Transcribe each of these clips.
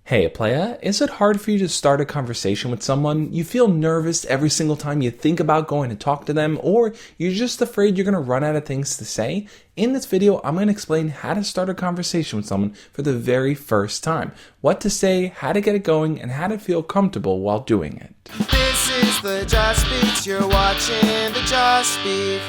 Hey playa, is it hard for you to start a conversation with someone? You feel nervous every single time you think about going to talk to them, or you're just afraid you're going to run out of things to say? In this video, I'm going to explain how to start a conversation with someone for the very first time, what to say, how to get it going, and how to feel comfortable while doing it. This is the Just Beats, you're watching the Just Beat.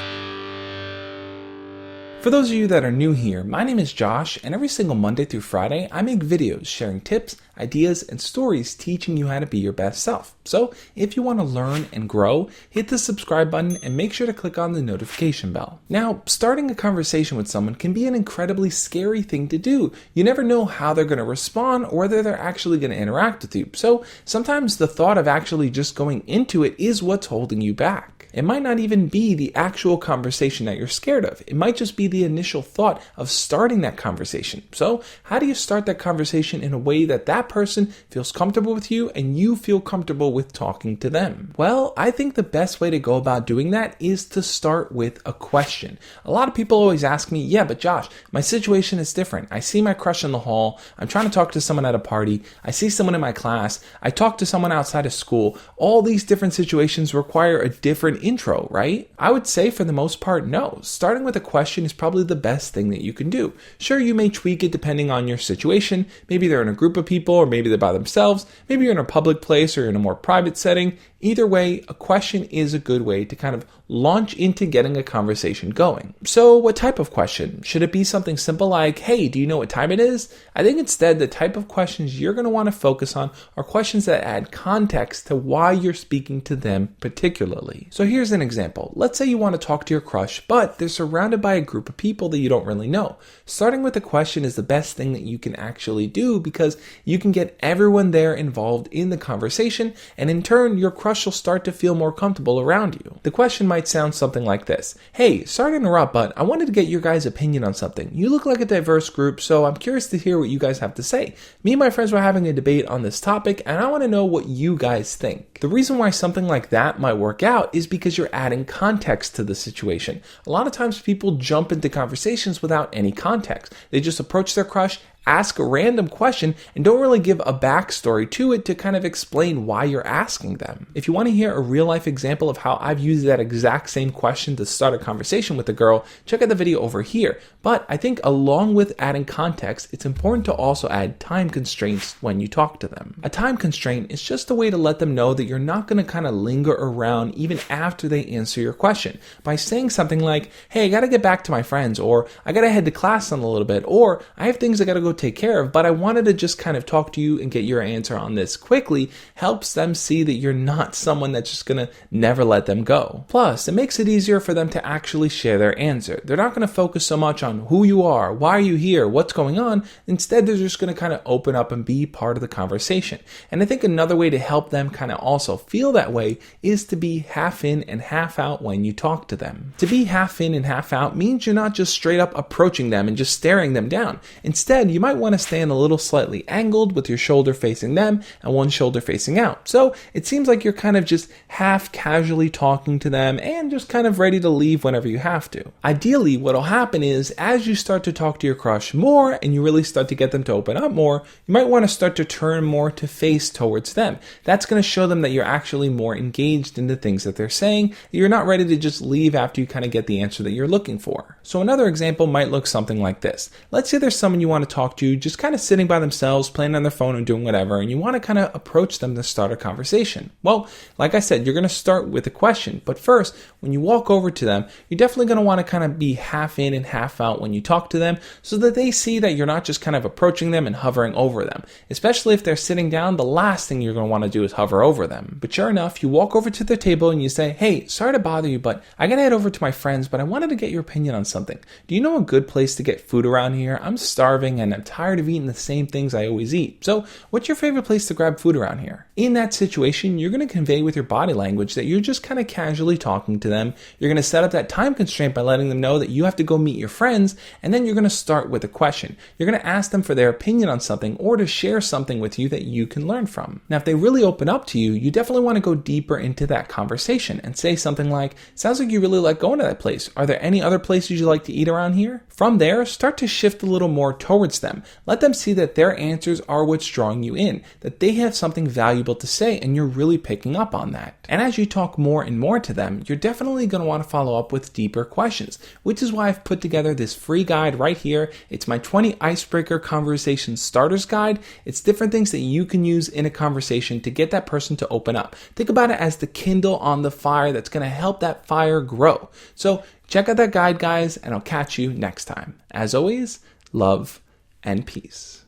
For those of you that are new here, my name is Josh, and every single Monday through Friday, I make videos sharing tips, ideas, and stories teaching you how to be your best self. So if you want to learn and grow, hit the subscribe button and make sure to click on the notification bell. Now, starting a conversation with someone can be an incredibly scary thing to do. You never know how they're going to respond or whether they're actually going to interact with you. So sometimes the thought of actually just going into it is what's holding you back. It might not even be the actual conversation that you're scared of. It might just be the initial thought of starting that conversation. So how do you start that conversation in a way that that person feels comfortable with you and you feel comfortable with talking to them? Well, I think the best way to go about doing that is to start with a question. A lot of people always ask me, yeah, but Josh, my situation is different. I see my crush in the hall. I'm trying to talk to someone at a party. I see someone in my class. I talk to someone outside of school. All these different situations require a different intro, right? I would say for the most part, no. Starting with a question is probably the best thing that you can do. Sure, you may tweak it depending on your situation. Maybe they're in a group of people, or maybe they're by themselves. Maybe you're in a public place or in a more private setting. Either way, a question is a good way to kind of launch into getting a conversation going. So what type of question? Should it be something simple like, hey, do you know what time it is? I think instead the type of questions you're going to want to focus on are questions that add context to why you're speaking to them particularly. So here's an example. Let's say you want to talk to your crush, but they're surrounded by a group of people that you don't really know. Starting with a question is the best thing that you can actually do because you can get everyone there involved in the conversation, and in turn, your crush will start to feel more comfortable around you. The question might sound something like this. Hey, sorry to interrupt, but I wanted to get your guys' opinion on something. You look like a diverse group, so I'm curious to hear what you guys have to say. Me and my friends were having a debate on this topic, and I want to know what you guys think. The reason why something like that might work out is because you're adding context to the situation. A lot of times people jump into conversations without any context. They just approach their crush, ask a random question, and don't really give a backstory to it to kind of explain why you're asking them. If you want to hear a real life example of how I've used that exact same question to start a conversation with a girl, check out the video over here. But I think along with adding context, it's important to also add time constraints when you talk to them. A time constraint is just a way to let them know that you're not going to kind of linger around even after they answer your question. By saying something like, hey, I got to get back to my friends, or I got to head to class in a little bit, or I have things I got to go take care of, but I wanted to just kind of talk to you and get your answer on this quickly, helps them see that you're not someone that's just going to never let them go. Plus, it makes it easier for them to actually share their answer. They're not going to focus so much on who you are, why are you here, what's going on. Instead, they're just going to kind of open up and be part of the conversation. And I think another way to help them kind of also feel that way is to be half in and half out when you talk to them. To be half in and half out means you're not just straight up approaching them and just staring them down. Instead, you might want to stand a little slightly angled with your shoulder facing them and one shoulder facing out. So it seems like you're kind of just half casually talking to them and just kind of ready to leave whenever you have to. Ideally, what'll happen is as you start to talk to your crush more and you really start to get them to open up more, you might want to start to turn more to face towards them. That's going to show them that you're actually more engaged in the things that they're saying. You're not ready to just leave after you kind of get the answer that you're looking for. So another example might look something like this. Let's say there's someone you want to talk to just kind of sitting by themselves, playing on their phone and doing whatever, and you want to kind of approach them to start a conversation. Well, like I said, you're going to start with a question, but first, when you walk over to them, you're definitely going to want to kind of be half in and half out when you talk to them so that they see that you're not just kind of approaching them and hovering over them. Especially if they're sitting down, the last thing you're going to want to do is hover over them. But sure enough, you walk over to their table and you say, hey, sorry to bother you, but I got to head over to my friends, but I wanted to get your opinion on something. Do you know a good place to get food around here? I'm starving and I'm tired of eating the same things I always eat. So what's your favorite place to grab food around here? In that situation, you're going to convey with your body language that you're just kind of casually talking to them. You're going to set up that time constraint by letting them know that you have to go meet your friends, and then you're going to start with a question. You're going to ask them for their opinion on something or to share something with you that you can learn from. Now, if they really open up to you, you definitely want to go deeper into that conversation and say something like, sounds like you really like going to that place. Are there any other places you like to eat around here? From there, start to shift a little more towards them. them. Let them see that their answers are what's drawing you in, that they have something valuable to say and you're really picking up on that. And as you talk more and more to them, you're definitely going to want to follow up with deeper questions, which is why I've put together this free guide right here. It's my 20 Icebreaker Conversation Starters Guide. It's different things that you can use in a conversation to get that person to open up. Think about it as the Kindle on the fire that's going to help that fire grow. So check out that guide, guys, and I'll catch you next time. As always, love and peace.